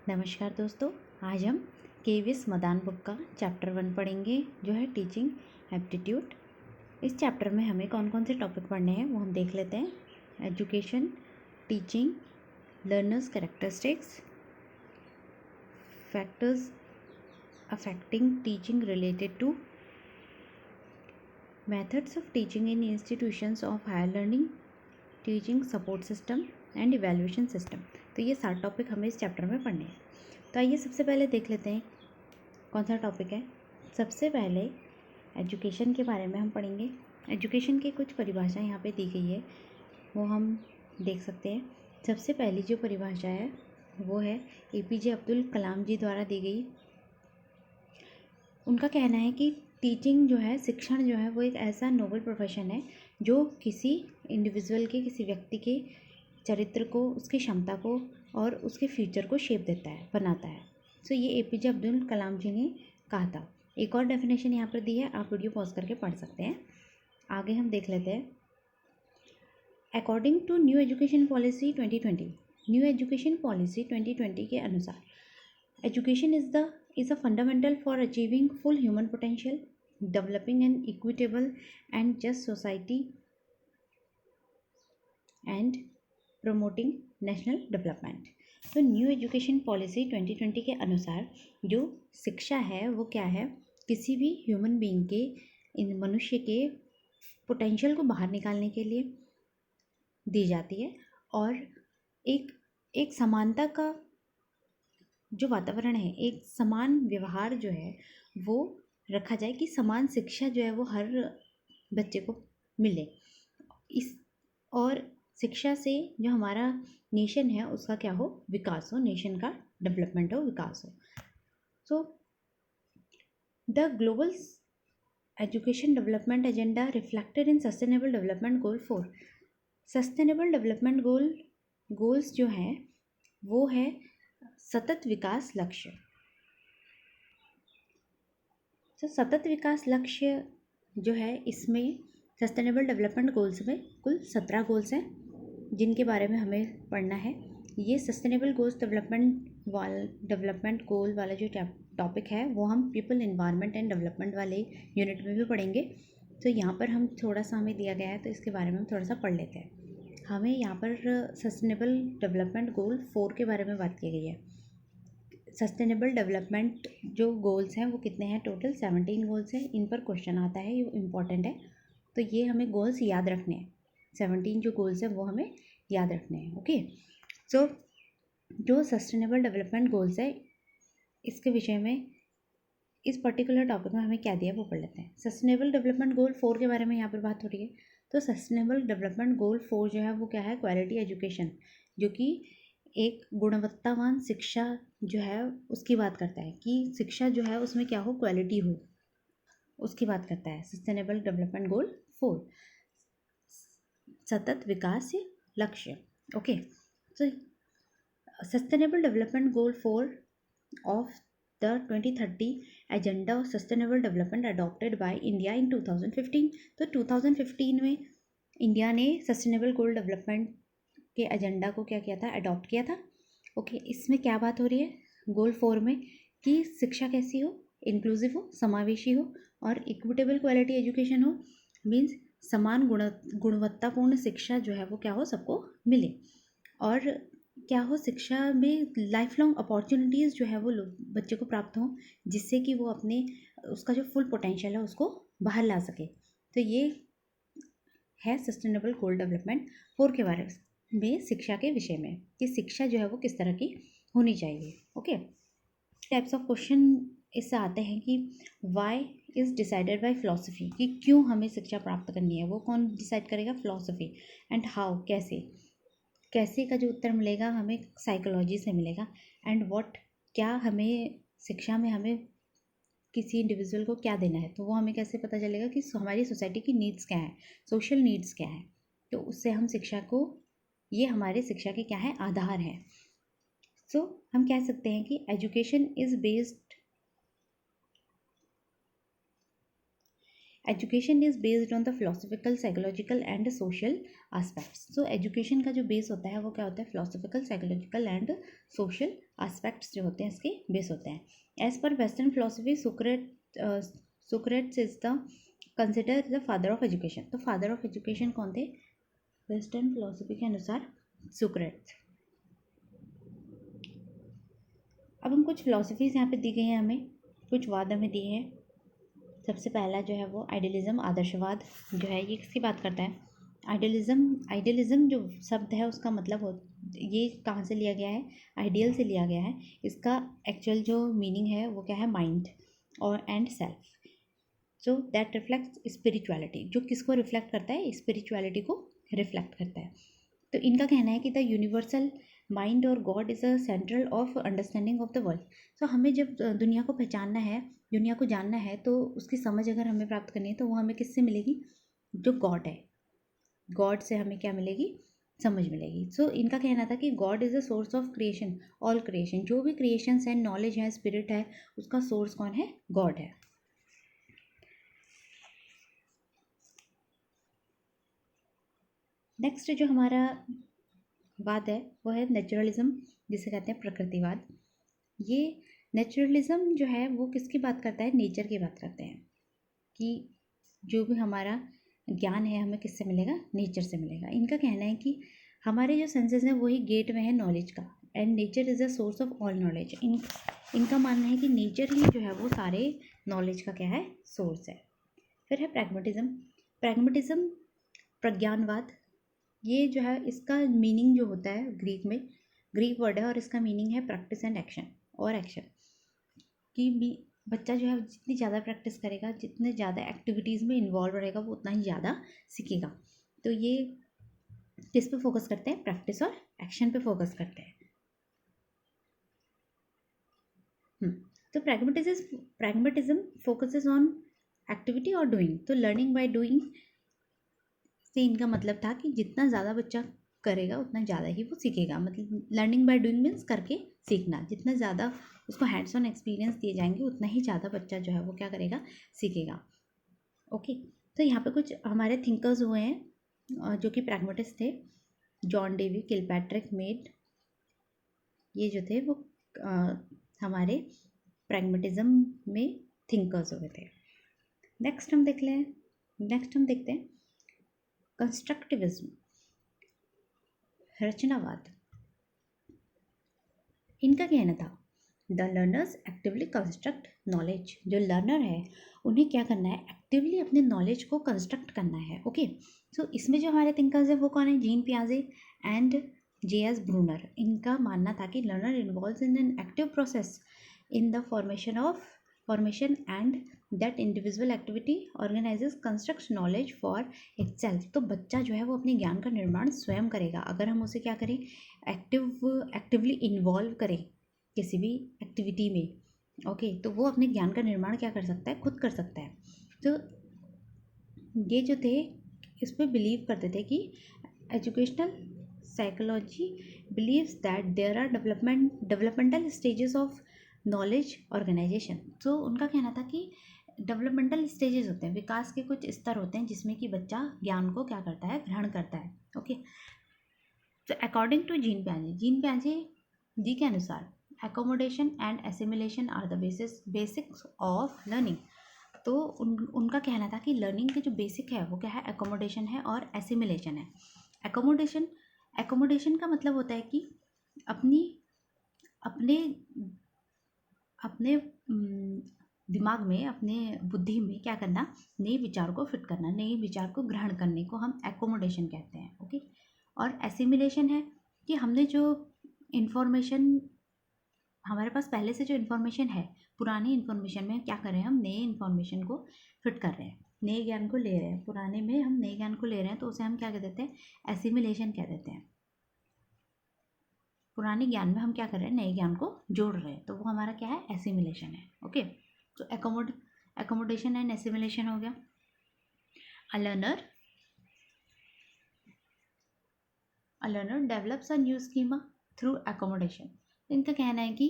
नमस्कार दोस्तों, आज हम केवीएस मदान बुक का चैप्टर 1 पढ़ेंगे जो है टीचिंग एप्टीट्यूड। इस चैप्टर में हमें कौन कौन से टॉपिक पढ़ने हैं वो हम देख लेते हैं। Education, teaching, learners characteristics, factors affecting teaching related to, methods of teaching in institutions of higher learning, teaching support system and evaluation system. तो ये 7 टॉपिक हमें इस चैप्टर में पढ़ने हैं। तो आइए सबसे पहले देख लेते हैं कौन सा टॉपिक है। सबसे पहले एजुकेशन के बारे में हम पढ़ेंगे। एजुकेशन की कुछ परिभाषा यहाँ पे दी गई है, वो हम देख सकते हैं। सबसे पहली जो परिभाषा है वो है एपीजे अब्दुल कलाम जी द्वारा दी गई। उनका कहना है कि टीचिंग जो है, शिक्षण जो है, वो एक ऐसा नोबल प्रोफेशन है जो किसी इंडिविजुअल के, किसी व्यक्ति के चरित्र को, उसकी क्षमता को और उसके फ्यूचर को शेप देता है, बनाता है। सो ये एपीजे अब्दुल कलाम जी ने कहा था। एक और डेफिनेशन यहाँ पर दी है, आप वीडियो पॉज करके पढ़ सकते हैं। आगे हम देख लेते हैं। According to new education policy 2020, new education policy 2020 के अनुसार education is a fundamental for achieving full human potential, developing an equitable and just society and promoting national development। तो न्यू एजुकेशन पॉलिसी 2020 के अनुसार जो शिक्षा है वो क्या है, किसी भी ह्यूमन बीइंग के, इन मनुष्य के पोटेंशियल को बाहर निकालने के लिए दी जाती है और एक समानता का जो वातावरण है, एक समान व्यवहार जो है वो रखा जाए कि समान शिक्षा जो है वो हर बच्चे को मिले। इस और शिक्षा से जो हमारा नेशन है उसका क्या हो, विकास हो, नेशन का डेवलपमेंट हो, विकास हो। So the global education development agenda reflected in sustainable development goal 4। Sustainable development goals जो हैं वो है सतत विकास लक्ष्य। तो सतत विकास लक्ष्य जो है, इसमें सस्टेनेबल डेवलपमेंट गोल्स में कुल 17 गोल्स हैं जिनके बारे में हमें पढ़ना है। ये सस्टेनेबल गोल्स डेवलपमेंट गोल वाला जो टॉपिक है वो हम पीपल, एनवायरनमेंट एंड डेवलपमेंट वाले यूनिट में भी पढ़ेंगे। तो यहाँ पर हम थोड़ा सा हमें दिया गया है तो इसके बारे में हम थोड़ा सा पढ़ लेते हैं। हमें यहाँ पर सस्टेनेबल डेवलपमेंट गोल 4 के बारे में बात की गई है। सस्टेनेबल डेवलपमेंट जो गोल्स हैं वो कितने हैं, टोटल 17 गोल्स हैं। इन पर क्वेश्चन आता है, ये इम्पॉर्टेंट है, तो ये हमें गोल्स याद रखने हैं। 17 जो गोल्स हैं वो हमें याद रखने हैं। ओके, सो जो सस्टेनेबल डेवलपमेंट गोल्स है इसके विषय में, इस पर्टिकुलर टॉपिक में हमें क्या दिया है वो पढ़ लेते हैं। सस्टेनेबल डेवलपमेंट गोल 4 के बारे में यहाँ पर बात हो रही है। तो सस्टेनेबल डेवलपमेंट गोल 4 जो है वो क्या है, क्वालिटी एजुकेशन, जो कि एक गुणवत्तावान शिक्षा जो है उसकी बात करता है कि शिक्षा जो है उसमें क्या हो, क्वालिटी हो, उसकी बात करता है। सस्टेनेबल डेवलपमेंट गोल 4, सतत विकास लक्ष्य। ओके, तो sustainable development goal 4 of the 2030 agenda of sustainable development adopted by India in 2015। तो 2015 में इंडिया ने सस्टेनेबल गोल डेवलपमेंट के एजेंडा को क्या किया था, अडॉप्ट किया था। ओके, इसमें क्या बात हो रही है गोल 4 में, कि शिक्षा कैसी हो, इंक्लूसिव हो, समावेशी हो और इक्विटेबल क्वालिटी एजुकेशन हो। मीन्स समान गुणवत्तापूर्ण शिक्षा जो है वो क्या हो, सबको मिले, और क्या हो, शिक्षा में लाइफ लॉन्ग अपॉर्चुनिटीज़ जो है वो बच्चे को प्राप्त हों, जिससे कि वो अपने उसका जो फुल पोटेंशियल है उसको बाहर ला सके। तो ये है सस्टेनेबल गोल डेवलपमेंट 4 के बारे में, शिक्षा के विषय में, कि शिक्षा जो है वो किस तरह की होनी चाहिए। ओके, टाइप्स ऑफ क्वेश्चन इससे आते हैं कि why is decided by philosophy, कि क्यों हमें शिक्षा प्राप्त करनी है, वो कौन डिसाइड करेगा, फिलोसफी। एंड हाउ, कैसे का जो उत्तर मिलेगा हमें साइकोलॉजी से मिलेगा। एंड व्हाट, क्या हमें शिक्षा में हमें किसी इंडिविजुअल को क्या देना है, तो वो हमें कैसे पता चलेगा कि हमारी सोसाइटी की नीड्स क्या हैं, सोशल नीड्स क्या हैं। तो उससे हम शिक्षा को, ये हमारे शिक्षा के क्या है, आधार है। सो हम कह सकते हैं कि education is based on the philosophical, psychological and social aspects. So education का जो बेस होता है वो क्या होता है? Philosophical, psychological and social aspects जो होते हैं इसके बेस होते हैं। As per western philosophy, Socrates is the consider the father of education. तो फादर ऑफ एजुकेशन कौन थे वेस्टर्न फिलोसफी के अनुसार? सोक्रेट्स। अब हम कुछ फिलोसफीज यहाँ पे दी गई हैं, हमें कुछ वाद हमें दिए हैं। सबसे पहला जो है वो आइडियलिज्म, आदर्शवाद जो है, ये किसकी बात करता है? आइडियलिज्म जो शब्द है उसका मतलब हो, ये कहाँ से लिया गया है? आइडियल से लिया गया है। इसका एक्चुअल जो मीनिंग है वो क्या है? माइंड और and self. So that reflects spirituality. जो किसको रिफ्लेक्ट करता है? स्पिरिचुअलिटी को रिफ्लेक्ट करता है। तो इनका कहना है कि द यूनिवर्सल माइंड और God is a central of understanding of the world. So हमें जब दुनिया को पहचानना है, दुनिया को जानना है, तो उसकी समझ अगर हमें प्राप्त करनी है तो वो हमें किससे मिलेगी? जो गॉड है, गॉड से हमें क्या मिलेगी? समझ मिलेगी। सो इनका कहना था कि God is the source of creation, all creation. जो भी क्रिएशंस है, नॉलेज है, स्पिरिट है, उसका सोर्स कौन है? गॉड है। नेक्स्ट जो हमारा वाद है वो है नेचुरलिज्म, जिसे कहते हैं प्रकृतिवाद। ये नेचुरलिज्म जो है वो किसकी बात करता है? नेचर की बात करते हैं कि जो भी हमारा ज्ञान है हमें किससे मिलेगा? नेचर से मिलेगा। इनका कहना है कि हमारे जो सेंसेस हैं वही गेट में है नॉलेज का, and nature is the source of all knowledge. इनका मानना है कि नेचर ही जो है वो सारे नॉलेज का क्या है? सोर्स है। फिर है प्रैग्मेटिज्म। प्रैग्मेटिज्म प्रज्ञानवाद। ये जो है इसका मीनिंग जो होता है ग्रीक में, ग्रीक वर्ड है और इसका मीनिंग है प्रैक्टिस एंड एक्शन, और एक्शन कि बच्चा जो है जितनी ज़्यादा प्रैक्टिस करेगा, जितने ज़्यादा एक्टिविटीज़ में इन्वॉल्व रहेगा, वो उतना ही ज़्यादा सीखेगा। तो ये किस पे फोकस करते हैं? प्रैक्टिस और एक्शन पे फोकस करते हैं। तो प्रैग्मेटिज्म फोकसेस ऑन एक्टिविटी और डूइंग। तो लर्निंग बाय डूइंग से इनका मतलब था कि जितना ज़्यादा बच्चा करेगा उतना ज़्यादा ही वो सीखेगा। मतलब लर्निंग बाय डूइंग मीन्स करके सीखना। जितना ज़्यादा उसको हैंड्स ऑन एक्सपीरियंस दिए जाएंगे उतना ही ज़्यादा बच्चा जो है वो क्या करेगा? सीखेगा। ओके। तो यहाँ पे कुछ हमारे थिंकर्स हुए हैं जो कि प्रैग्मेटिस्ट थे। जॉन डेवी, किलपैट्रिक, मेड, ये जो थे वो हमारे प्रैग्मेटिज्म में थिंकर्स हुए थे। नेक्स्ट हम देखते हैं कंस्ट्रक्टिविज्म, रचनावाद। इनका कहना था the learners actively construct knowledge. जो लर्नर है उन्हें क्या करना है? एक्टिवली अपने नॉलेज को कंस्ट्रक्ट करना है। ओके। सो इसमें जो हमारे थिंकर्स है वो कौन है? जीन पियाजे एंड J.S. ब्रूनर। इनका मानना था कि learner involves in an active process in the formation and that individual activity organizes constructs knowledge for itself. तो बच्चा जो है वो अपने ज्ञान का निर्माण स्वयं करेगा अगर हम उसे क्या करें? एक्टिवली इन्वॉल्व करें किसी भी एक्टिविटी में। ओके। तो वो अपने ज्ञान का निर्माण क्या कर सकता है? खुद कर सकता है। तो ये जो थे इस पर बिलीव करते थे कि educational psychology believes that there are developmental stages of knowledge organisation. तो उनका कहना था कि डेवलपमेंटल स्टेजेस होते हैं, विकास के कुछ स्तर होते हैं जिसमें कि बच्चा ज्ञान को क्या करता है? ग्रहण करता है। ओके। तो अकॉर्डिंग टू जीन पियाजे जी के अनुसार accommodation and assimilation are the basics of learning. तो उनका कहना था कि लर्निंग के जो बेसिक है वो क्या है? एकोमोडेशन है और एसिमिलेशन है। एकोमोडेशन का मतलब होता है कि अपने अपने दिमाग में, अपने बुद्धि में क्या करना? नए विचार को फिट करना, नए विचार को ग्रहण करने को हम एकोमोडेशन कहते हैं। ओके। और एसिमिलेशन है कि हमने जो इन्फॉर्मेशन, हमारे पास पहले से जो इन्फॉर्मेशन है, पुरानी इन्फॉर्मेशन में क्या कर रहे हैं? हम नए इन्फॉर्मेशन को फिट कर रहे हैं, नए ज्ञान को ले रहे हैं। पुराने में हम नए ज्ञान को ले रहे हैं तो उसे हम क्या कह देते हैं? एसिमिलेशन कह देते हैं। पुराने ज्ञान में हम क्या कर रहे हैं? नए ज्ञान को जोड़ रहे हैं, तो वो हमारा क्या है? एसिमिलेशन है। ओके। तो एकोमोडेशन एंड एसिमिलेशन हो गया। A learner develops a new schema through accommodation. इनका कहना है कि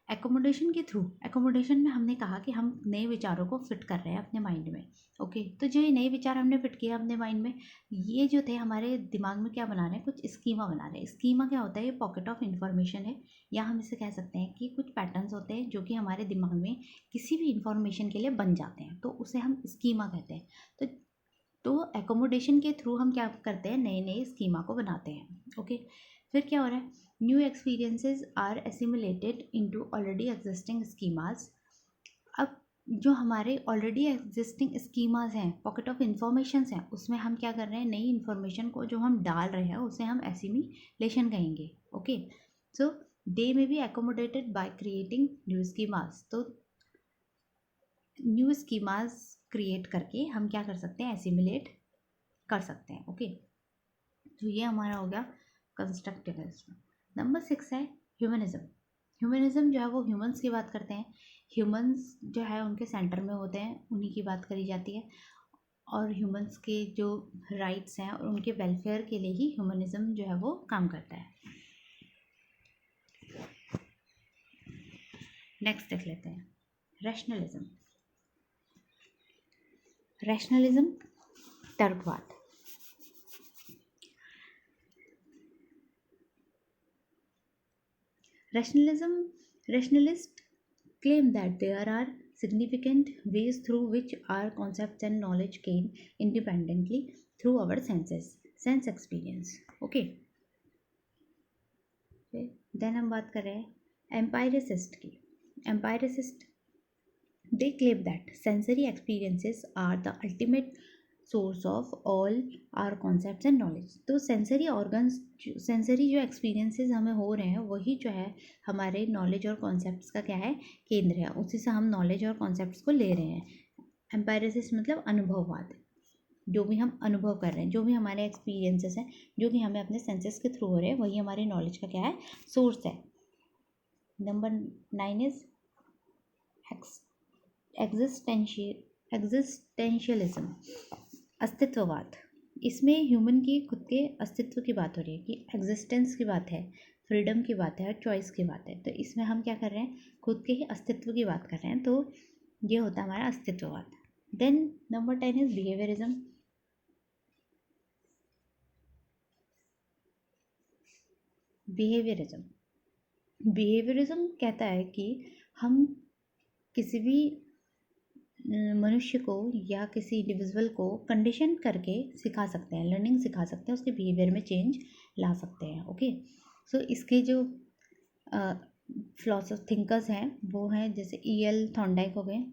एकोमोडेशन के थ्रू, एकोमोडेशन में हमने कहा कि हम नए विचारों को फिट कर रहे हैं अपने माइंड में। ओके, तो जो ये नए विचार हमने फिट किया अपने माइंड में, ये जो थे हमारे दिमाग में क्या बना रहे हैं, कुछ स्कीमा बना रहे हैं। स्कीमा क्या होता है, ये पॉकेट ऑफ इंफॉर्मेशन है, या हम इसे कह सकते हैं कि कुछ पैटर्न्स होते हैं जो कि हमारे दिमाग में किसी भी इंफॉर्मेशन के लिए बन जाते हैं, तो उसे हम स्कीमा कहते हैं। तो एकोमोडेशन के थ्रू हम क्या करते हैं, नए नए स्कीमा को बनाते हैं। ओके, फिर क्या हो रहा है, new experiences are assimilated into already existing schemas. अब जो हमारे ऑलरेडी एग्जिस्टिंग स्कीमास हैं, पॉकेट ऑफ इंफॉर्मेशंस हैं, उसमें हम क्या कर रहे हैं, नई इन्फॉर्मेशन को जो हम डाल रहे हैं उसे हम एसिमिलेशन कहेंगे। Okay, so they may be accommodated by creating new schemas. तो न्यू स्कीमास क्रिएट करके हम क्या कर सकते हैं, एसिमुलेट कर सकते हैं। ओके, तो ये हमारा हो गया कंस्ट्रक्टिविज्म। नंबर 6 है ह्यूमनिज्म। ह्यूमनिज्म जो है वो ह्यूमंस की बात करते हैं, ह्यूमंस जो है उनके सेंटर में होते हैं, उन्हीं की बात करी जाती है, और ह्यूमंस के जो राइट्स हैं और उनके वेलफेयर के लिए ही ह्यूमनिज्म जो है वो काम करता है। नेक्स्ट देख लेते हैं रैशनलिज्म। रैशनलिज्म तर्कवाद। Rationalists claim that there are significant ways through which our concepts and knowledge gain independently through our sense experience. Okay. Then हम बात कर रहे हैं empiricist की। Empiricist they claim that sensory experiences are the ultimate source of all our concepts and knowledge. तो sensory organs, sensory जो experiences हमें हो रहे हैं वही जो है हमारे नॉलेज और कॉन्सेप्ट्स का क्या है, केंद्र है, उसी से हम नॉलेज और कॉन्सेप्ट्स को ले रहे हैं। एम्पायरिसिस मतलब अनुभववाद, जो भी हम अनुभव कर रहे हैं, जो भी हमारे एक्सपीरियंसेस हैं, जो भी हमें अपने सेंसेस के थ्रू हो रहे हैं, वही हमारी नॉलेज का क्या है, सोर्स है। नंबर 9 इज एग्जिस्टेंशियलिज्म, अस्तित्ववाद। इसमें ह्यूमन की खुद के अस्तित्व की बात हो रही है, कि एग्जिस्टेंस की बात है, फ्रीडम की बात है और चॉइस की बात है। तो इसमें हम क्या कर रहे हैं, खुद के ही अस्तित्व की बात कर रहे हैं, तो ये होता है हमारा अस्तित्ववाद। Then number 10 is behaviourism. Behaviourism कहता है कि हम किसी भी मनुष्य को या किसी इंडिविजुअल को कंडीशन करके सिखा सकते हैं, लर्निंग सिखा सकते हैं, उसके बिहेवियर में चेंज ला सकते हैं। ओके, सो इसके जो फिलोसोफर थिंकर्स हैं वो हैं जैसे E.L. थॉर्नडाइक हो गए।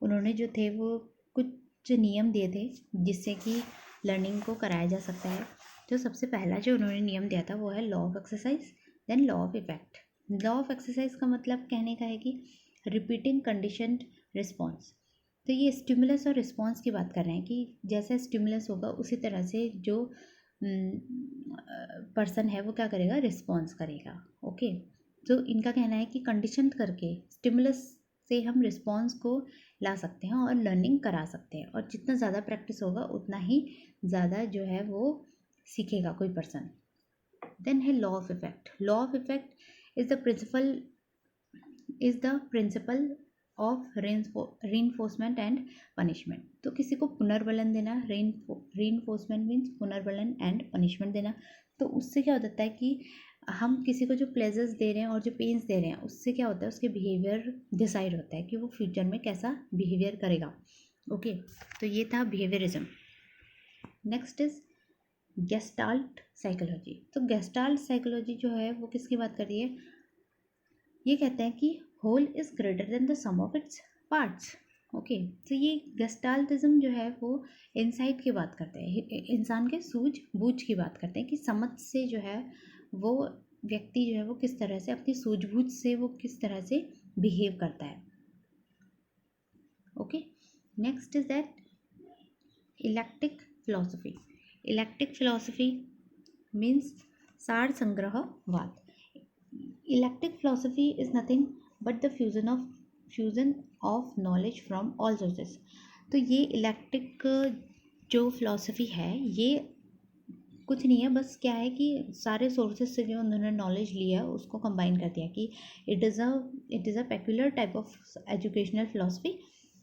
उन्होंने जो थे वो कुछ नियम दिए थे जिससे कि लर्निंग को कराया जा सकता है। तो सबसे पहला जो उन्होंने नियम दिया था वो है law of exercise, then law of effect. Law of exercise का मतलब कहने का है कि रिपीटिंग कंडीशनड रिस्पॉन्स। तो ये स्टिमुलस और रिस्पॉन्स की बात कर रहे हैं कि जैसा स्टिमुलस होगा उसी तरह से जो पर्सन है वो क्या करेगा, रिस्पॉन्स करेगा। ओके, तो इनका कहना है कि कंडीशन करके स्टिमुलस से हम रिस्पॉन्स को ला सकते हैं और लर्निंग करा सकते हैं, और जितना ज़्यादा प्रैक्टिस होगा उतना ही ज़्यादा जो है वो सीखेगा कोई पर्सन। देन है law of effect. Law of effect is the principle of reinforcement and punishment. तो किसी को पुनर्बलन देना, रीइंफोर्समेंट मीन्स पुनर्बलन एंड पनिशमेंट देना। तो उससे क्या होता है कि हम किसी को जो प्लेजर्स दे रहे हैं और जो पेन्स दे रहे हैं उससे क्या होता है, उसके बिहेवियर डिसाइड होता है कि वो फ्यूचर में कैसा बिहेवियर करेगा। ओके, तो ये था behaviourism. Next is gestalt psychology. तो गेस्टाल्ट साइकोलॉजी जो है वो किसकी बात कर रही है, ये कहते हैं कि whole is greater than the sum of its parts. Okay, तो ये गेस्टाल्टिज्म जो है वो इनसाइट की बात करते हैं, इंसान के सूझबूझ की बात करते हैं कि समझ से जो है वो व्यक्ति जो है वो किस तरह से अपनी सूझबूझ से वो किस तरह से बिहेव करता है। Okay, next is that eclectic philosophy. Eclectic philosophy means सार संग्रहवाद। Eclectic philosophy is nothing but the fusion of knowledge from all sources. तो ये इलेक्टिक जो फिलॉसफी है ये कुछ नहीं है, बस क्या है कि सारे सोर्सेज से जो उन्होंने नॉलेज लिया है उसको कंबाइन कर दिया कि it is a peculiar type of educational philosophy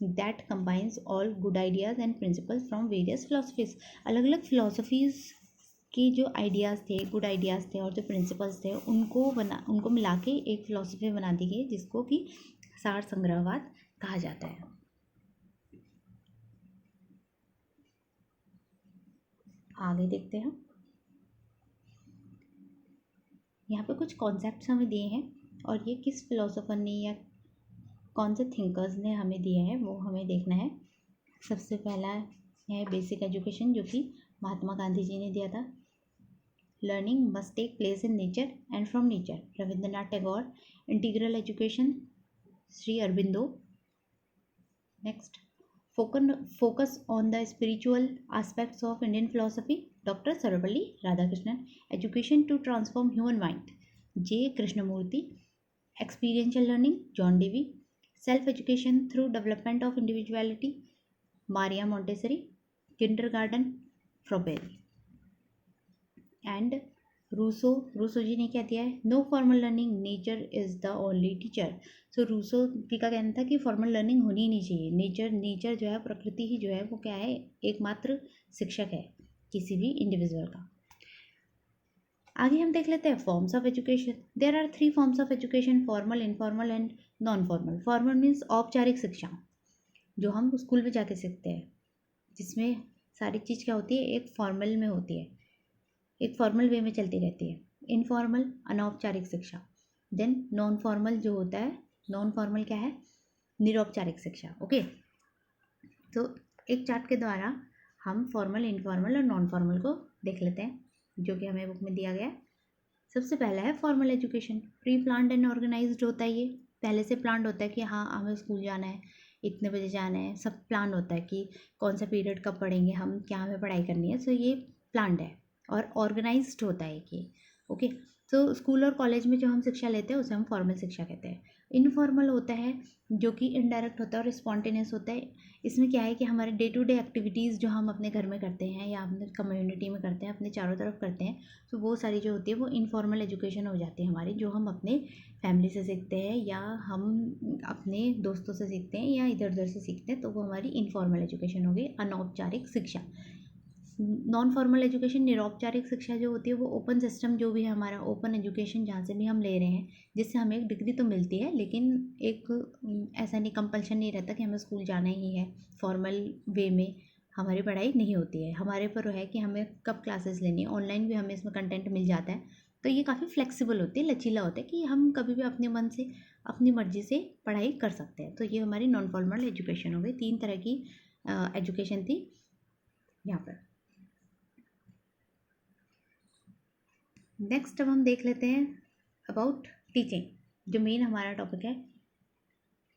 that combines all good ideas and principles from various philosophies. अलग अलग फिलोसफीज़ की जो आइडियाज़ थे, गुड आइडियाज़ थे और जो प्रिंसिपल्स थे उनको मिला के एक फिलोसफी बना दी गई जिसको कि सार संग्रहवाद कहा जाता है। आगे देखते हैं, यहाँ पे कुछ कॉन्सेप्ट्स हमें दिए हैं और ये किस फिलोसोफर ने या कौन से थिंकर्स ने हमें दिए हैं वो हमें देखना है। सबसे पहला है बेसिक एजुकेशन, जो कि महात्मा गांधी जी ने दिया था। Learning must take place in nature and from nature, Rabindranath Tagore. Integral education, Shri Aurobindo. Next, focus on the spiritual aspects of Indian philosophy, Dr. Sarvapalli Radhakrishnan. Education to transform human mind, J. Krishnamurti. Experiential learning, John Dewey. Self education through development of individuality, Maria Montessori. Kindergarten, Froberti. And Rousseau ji ने क्या दिया है, no formal learning, nature is the only teacher. So Rousseau ji का कहना था कि formal learning होनी ही नहीं चाहिए। नेचर जो है, प्रकृति ही जो है वो क्या है, एकमात्र शिक्षक है किसी भी इंडिविजुअल का। आगे हम देख लेते हैं forms of education. There are 3 forms of education, formal, informal and non formal. Formal means औपचारिक शिक्षा, जो हम स्कूल में जाके सीखते हैं, जिसमें सारी चीज़ क्या होती है, एक फॉर्मल में होती है, एक फॉर्मल वे में चलती रहती है। इनफॉर्मल, अनौपचारिक शिक्षा। देन नॉन फॉर्मल जो होता है, नॉन फॉर्मल क्या है, निरौपचारिक शिक्षा। ओके, तो एक चार्ट के द्वारा हम फॉर्मल, इनफॉर्मल और नॉन फॉर्मल को देख लेते हैं, जो कि हमें बुक में दिया गया है। सबसे पहला है formal education. Pre planned and organised होता है, ये पहले से प्लान्ड होता है कि हाँ हमें स्कूल जाना है, इतने बजे जाना है, सब प्लान होता है कि कौन सा पीरियड कब पढ़ेंगे हम, क्या हमें पढ़ाई करनी है। सो ये प्लान्ड है और ऑर्गेनाइज्ड होता है कि ओके। तो स्कूल और कॉलेज में जो हम शिक्षा लेते हैं उसे हम फॉर्मल शिक्षा कहते हैं। इनफॉर्मल होता है जो कि इनडायरेक्ट होता है और स्पॉन्टेनियस होता है। इसमें क्या है कि हमारे डे टू डे एक्टिविटीज़ जो हम अपने घर में करते हैं या अपने कम्युनिटी में करते हैं, अपने चारों तरफ करते हैं, तो वो सारी जो होती है वो इनफॉर्मल एजुकेशन हो जाती है हमारी, जो हम अपने फैमिली से सीखते हैं या हम अपने दोस्तों से सीखते हैं या इधर उधर से सीखते हैं, तो वो हमारी इनफॉर्मल एजुकेशन हो गई, अनौपचारिक शिक्षा। नॉन फॉर्मल एजुकेशन, निरौपचारिक शिक्षा जो होती है वो ओपन सिस्टम, जो भी है हमारा ओपन एजुकेशन, जहाँ से भी हम ले रहे हैं, जिससे हमें एक डिग्री तो मिलती है, लेकिन एक ऐसा नहीं, कंपल्शन नहीं रहता कि हमें स्कूल जाना ही है। फॉर्मल वे में हमारी पढ़ाई नहीं होती है, हमारे पर है कि हमें कब क्लासेस लेनी है। ऑनलाइन भी हमें इसमें कंटेंट मिल जाता है, तो ये काफ़ी फ्लेक्सिबल होती है, लचीला होता है कि हम कभी भी अपने मन से, अपनी मर्जी से पढ़ाई कर सकते हैं। तो ये हमारी नॉन फॉर्मल एजुकेशन हो गई। 3 तरह की एजुकेशन थी यहाँ पर। नेक्स्ट अब हम देख लेते हैं अबाउट टीचिंग, जो मेन हमारा टॉपिक है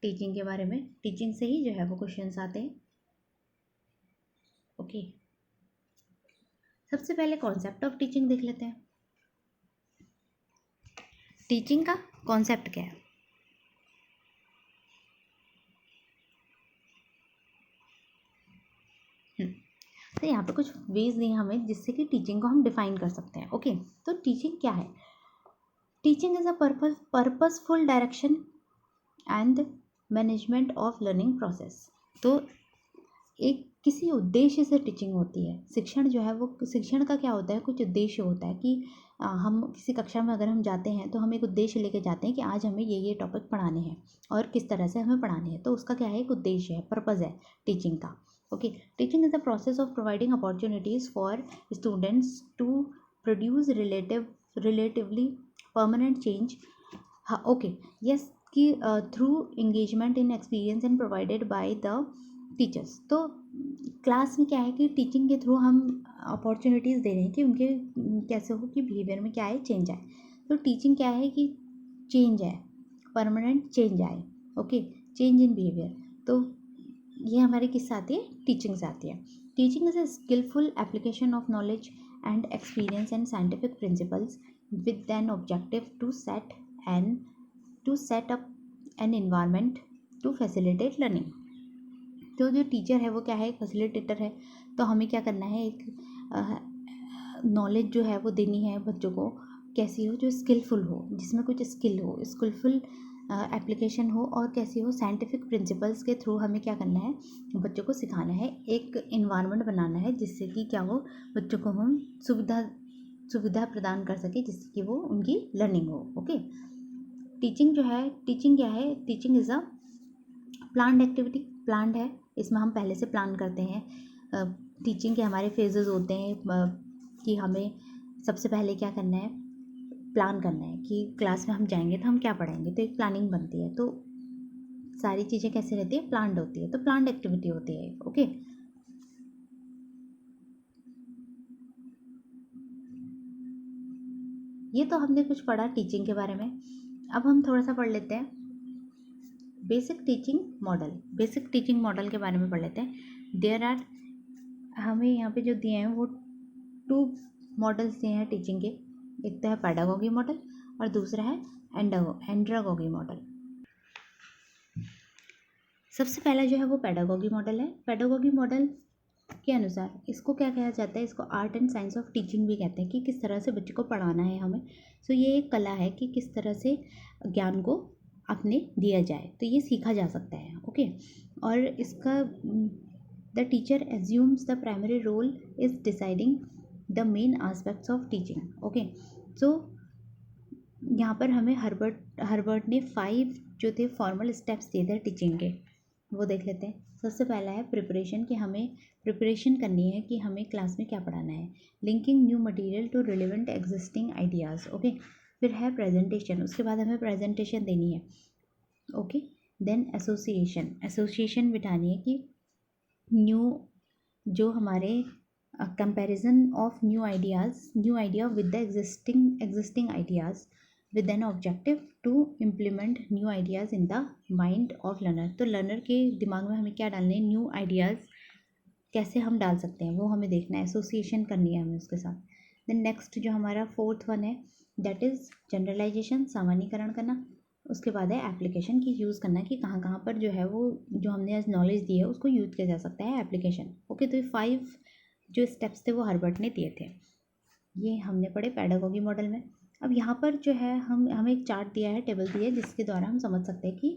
टीचिंग के बारे में। टीचिंग से ही जो है वो क्वेश्चंस आते हैं। ओके, सबसे पहले कॉन्सेप्ट ऑफ टीचिंग देख लेते हैं। टीचिंग का कॉन्सेप्ट क्या है? तो यहाँ पे कुछ वेज दिए हमें जिससे कि टीचिंग को हम डिफाइन कर सकते हैं। ओके, तो टीचिंग क्या है? Teaching is a purposeful direction and management of learning process. तो एक किसी उद्देश्य से टीचिंग होती है। शिक्षण जो है वो, शिक्षण का क्या होता है, कुछ उद्देश्य होता है कि हम किसी कक्षा में अगर हम जाते हैं तो हम एक उद्देश्य लेके जाते हैं कि आज हमें ये टॉपिक पढ़ाने हैं और किस तरह से हमें पढ़ाने हैं। तो उसका क्या है, एक उद्देश्य है, पर्पज़ है टीचिंग का। ओके, teaching is the process of providing opportunities for students to produce relatively permanent change. हाँ, ओके, यस, कि through engagement in experience and provided by the teachers. तो क्लास में क्या है कि टीचिंग के थ्रू हम अपॉर्चुनिटीज़ दे रहे हैं कि उनके कैसे हो कि बिहेवियर में क्या है, चेंज आए। तो टीचिंग क्या है कि चेंज है, परमानेंट चेंज आए। Okay, change in behaviour. तो ये हमारी किससे आती है, टीचिंग से आती है। Teaching is a skilful application of knowledge and experience and scientific principles with an objective to set up an environment to facilitate learning. तो जो टीचर है वो क्या है, एक फैसिलिटेटर है। तो हमें क्या करना है, एक नॉलेज जो है वो देनी है बच्चों को कैसी हो, जो स्किलफुल हो, जिसमें कुछ स्किल हो, स्किलफुल एप्लीकेशन हो, और कैसी हो साइंटिफिक प्रिंसिपल्स के थ्रू हमें क्या करना है, बच्चों को सिखाना है, एक इन्वायरमेंट बनाना है जिससे कि क्या हो, बच्चों को हम सुविधा प्रदान कर सके जिससे कि वो उनकी लर्निंग हो। ओके, टीचिंग जो है, टीचिंग क्या है, teaching is a planned activity, planned है, इसमें हम पहले से प्लान करते हैं। टीचिंग के हमारे फेजेस होते हैं कि हमें सबसे पहले क्या करना है, प्लान करना है कि क्लास में हम जाएंगे तो हम क्या पढ़ाएंगे, तो एक प्लानिंग बनती है। तो सारी चीज़ें कैसे रहती है, प्लान्ड होती है, तो प्लान्ड एक्टिविटी होती है। ओके, ये तो हमने कुछ पढ़ा टीचिंग के बारे में। अब हम थोड़ा सा पढ़ लेते हैं basic teaching model. Basic teaching model के बारे में पढ़ लेते हैं। देयर आर, हमें यहाँ पे जो दिए हैं वो 2 मॉडल्स दिए हैं टीचिंग के। एक तो है पैडागोगी मॉडल और दूसरा है एंड्रागोगी मॉडल। सबसे पहला जो है वो पैडागोगी मॉडल है। पैडागोगी मॉडल के अनुसार इसको क्या कहा जाता है, इसको art and science of teaching भी कहते हैं, कि किस तरह से बच्चे को पढ़ाना है हमें। सो ये एक कला है कि किस तरह से ज्ञान को अपने दिया जाए, तो ये सीखा जा सकता है। ओके, और इसका the teacher assumes the primary role is deciding the main aspects of teaching. Okay, so यहाँ पर हमें हर्बर्ट ने 5 जो थे फॉर्मल स्टेप्स दिए थे टीचिंग के, वो देख लेते हैं। सबसे पहला है प्रिपरेशन, कि हमें प्रिपरेशन करनी है कि हमें क्लास में क्या पढ़ाना है। Linking new material to relevant existing ideas. Okay, फिर है प्रेजेंटेशन, उसके बाद हमें प्रेजेंटेशन देनी है। ओके, देन एसोसिएशन बिठानी है कि न्यू जो हमारे comparison of new idea with the existing ideas with an objective to implement new ideas in the mind of learner। तो लर्नर के दिमाग में हमें क्या डालने हैं, न्यू आइडियाज़ कैसे हम डाल सकते हैं वो हमें देखना है, एसोसिएशन करनी है हमें उसके साथ। देन नेक्स्ट जो हमारा 4th वन है दैट इज़ जनरलाइजेशन, सामान्यकरण करना। उसके बाद है एप्लीकेशन, की यूज़ करना कि कहाँ कहाँ पर जो है वो जो हमने आज नॉलेज दी है उसको यूज़ किया जा सकता है, एप्लीकेशन। ओके, तो ये 5 जो स्टेप्स थे वो हर्बर्ट ने दिए थे, ये हमने पढ़े पैडागोगी मॉडल में। अब यहाँ पर जो है हमें एक चार्ट दिया है, टेबल दी है, जिसके द्वारा हम समझ सकते हैं कि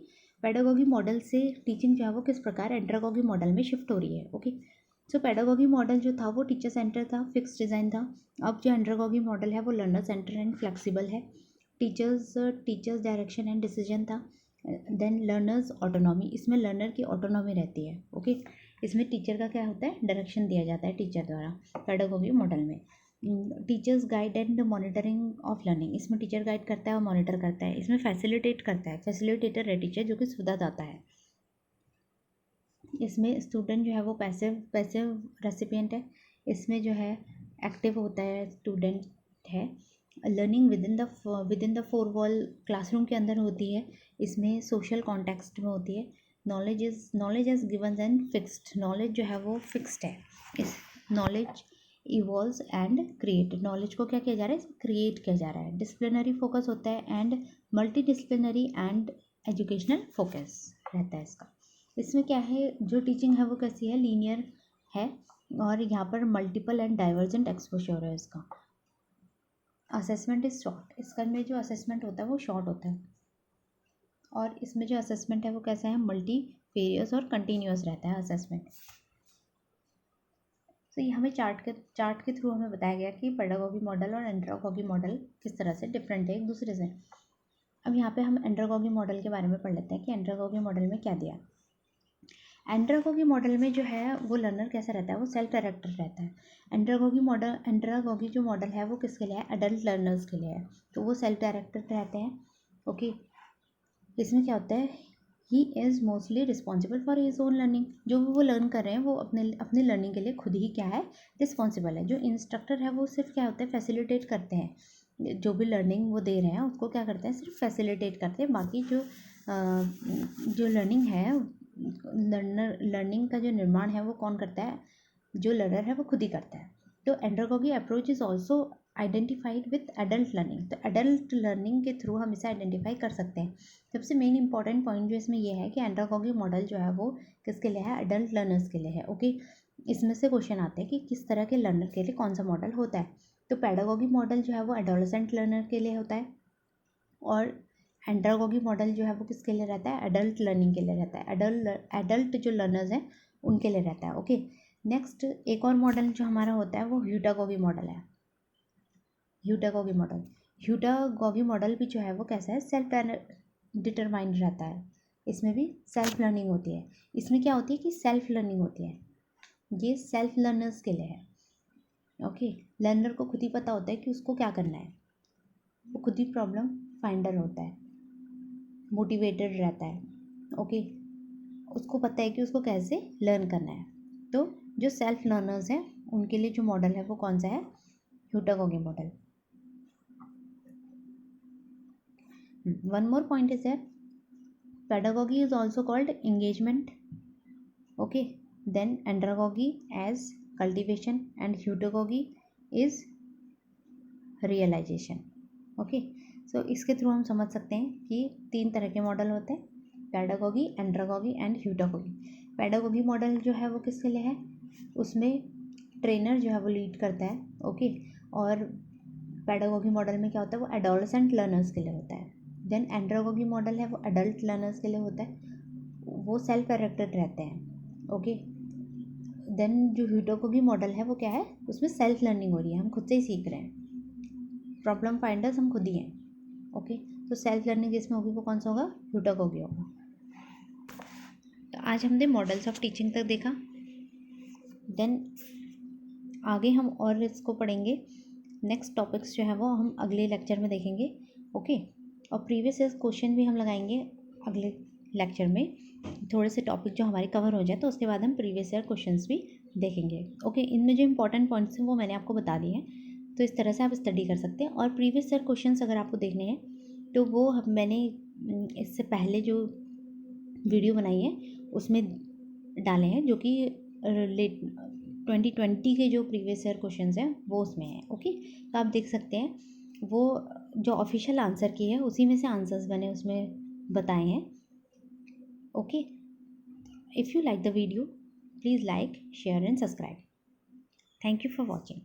पैडागोगी मॉडल से टीचिंग जो है वो किस प्रकार एंड्रागोगी मॉडल में शिफ्ट हो रही है। ओके, सो पैडागोगी मॉडल जो था वो टीचर सेंटर था, फिक्स डिज़ाइन था। अब जो एंड्रागोगी मॉडल है वो लर्नर सेंटर एंड फ्लेक्सिबल है। टीचर्स डायरेक्शन एंड डिसीजन था। देन लर्नर्स ऑटोनॉमी, इसमें लर्नर की ऑटोनॉमी रहती है। ओके, इसमें टीचर का क्या होता है, डायरेक्शन दिया जाता है टीचर द्वारा पैडागोगी मॉडल में। Teachers guide and monitoring of learning, इसमें टीचर गाइड करता है और मॉनिटर करता है। इसमें फैसिलिटेट करता है, फैसिलिटेटर है टीचर, जो कि सुविधा दाता है। इसमें स्टूडेंट जो है वो पैसिव रेसिपिएंट है। इसमें जो है एक्टिव होता है स्टूडेंट है। Learning with in the 4 wall classroom के अंदर होती है। इसमें सोशल कॉन्टेक्स्ट में होती है। Knowledge is given and fixed, knowledge जो है वो फिक्स्ड है। इस knowledge evolves and create, knowledge को क्या किया जा रहा है, क्रिएट किया जा रहा है। डिसिप्लिनरी फोकस होता है and multi disciplinary and educational focus रहता है इसका। इसमें क्या है, जो टीचिंग है वो कैसी है, लीनियर है, और यहाँ पर मल्टीपल एंड डाइवर्जेंट एक्सपोजर है इसका। असेसमेंट इज शॉर्ट, इसका में जो असेसमेंट होता है वो शॉर्ट होता है, और इसमें जो असेसमेंट है वो कैसा है, मल्टी वेरियस और कंटिन्यूस रहता है असेसमेंट। तो ये हमें चार्ट के थ्रू हमें बताया गया कि पैडागोगी मॉडल और एंड्रागोगी मॉडल किस तरह से डिफरेंट है एक दूसरे से। अब यहाँ पे हम एंड्रागोगी मॉडल के बारे में पढ़ लेते हैं कि एंड्रागोगी मॉडल में क्या दिया। एंड्रागोगी मॉडल में जो है वो लर्नर कैसा रहता है, वो सेल्फ डायरेक्टर रहता है। एंड्रागोगी जो मॉडल है वो किसके लिए है, एडल्ट लर्नर्स के लिए है, तो वो सेल्फ डायरेक्टर रहते हैं। ओके, इसमें क्या होता है, he is mostly responsible for his own learning, जो भी वो लर्न कर रहे हैं वो अपने लर्निंग के लिए खुद ही क्या है, रिस्पॉन्सिबल है। जो इंस्ट्रक्टर है वो सिर्फ क्या होता है, फैसिलिटेट करते हैं, जो भी लर्निंग वो दे रहे हैं उसको क्या करते हैं, सिर्फ फैसिलिटेट करते हैं। बाकी जो लर्निंग है, लर्निंग का जो निर्माण है वो कौन करता है, जो लर्नर है वो खुद ही करता है। तो andragogy approach is also identified with adult learning, तो एडल्ट लर्निंग के थ्रू हम इसे आइडेंटिफाई कर सकते हैं। सबसे मेन इंपॉर्टेंट पॉइंट जो इसमें ये है कि एंड्रागोगी मॉडल जो है वो किसके लिए है, एडल्ट लर्नर्स के लिए है। ओके, इसमें से क्वेश्चन आते हैं कि किस तरह के लर्नर के लिए कौन सा मॉडल होता है। तो पैडागोगी मॉडल जो है वो एडोलसेंट लर्नर के लिए होता है और एंड्रागोगी मॉडल जो है वो किसके लिए रहता है, एडल्ट लर्निंग के लिए रहता है, एडल्ट जो लर्नर्स हैं उनके लिए रहता है। ओके, नेक्स्ट एक और मॉडल जो हमारा होता है वो ह्यूटागोगी मॉडल है। ह्यूटागोगी मॉडल भी जो है वो कैसा है, सेल्फ डिटरमाइंड रहता है। इसमें भी सेल्फ लर्निंग होती है। इसमें क्या होती है कि सेल्फ लर्निंग होती है, ये सेल्फ लर्नर्स के लिए है। ओके, लर्नर को खुद ही पता होता है कि उसको क्या करना है, वो खुद ही प्रॉब्लम फाइंडर होता है, मोटिवेटेड रहता है। ओके, उसको पता है कि उसको कैसे लर्न करना है। तो जो सेल्फ लर्नर्स हैं उनके लिए जो मॉडल है वो कौन सा है, heutagogy model. One more point is that pedagogy is also called engagement. Okay, then andragogy as cultivation and heutagogy is realization. Okay, so इसके थ्रू हम समझ सकते हैं कि 3 तरह के मॉडल होते हैं, पैडागोगी, एंड्रागोगी एंड ह्यूटागोगी। पैडागोगी मॉडल जो है वो किसके लिए है, उसमें ट्रेनर जो है वो लीड करता है। ओके, और पैडागोगी मॉडल में क्या होता है, वो एडोलसेंट लर्नर्स के लिए होता है। देन एंड्रागोगी मॉडल है वो एडल्ट लर्नर्स के लिए होता है, वो सेल्फ डायरेक्टेड रहते हैं। ओके, देन जो ह्यूटागोगी मॉडल है वो क्या है, उसमें सेल्फ लर्निंग हो रही है, हम खुद से ही सीख रहे हैं, प्रॉब्लम फाइंडर्स हम खुद ही हैं। ओके, तो सेल्फ लर्निंग जिसमें होगी वो कौन सा होगा, ह्यूटागोगी होगा। तो आज हमने मॉडल्स ऑफ टीचिंग तक देखा, देन आगे हम और इसको पढ़ेंगे। नेक्स्ट टॉपिक्स जो है वो हम अगले लेक्चर में देखेंगे। ओके, और प्रीवियस ईयर क्वेश्चन भी हम लगाएंगे अगले लेक्चर में, थोड़े से टॉपिक जो हमारे कवर हो जाए तो उसके बाद हम प्रीवियस ईयर क्वेश्चंस भी देखेंगे। ओके, इनमें जो इंपॉर्टेंट पॉइंट्स हैं वो मैंने आपको बता दिए हैं, तो इस तरह से आप स्टडी कर सकते हैं। और प्रीवियस ईयर क्वेश्चंस अगर आपको देखने हैं तो वो मैंने इससे पहले जो वीडियो बनाई है उसमें डाले हैं, जो कि 2020 के जो प्रीवियस ईयर क्वेश्चंस हैं वो उसमें हैं। ओके, तो आप देख सकते हैं, वो जो ऑफिशियल आंसर की है उसी में से आंसर्स मैंने उसमें बताए हैं। Okay, if you like the video please like, share and subscribe. Thank you for watching.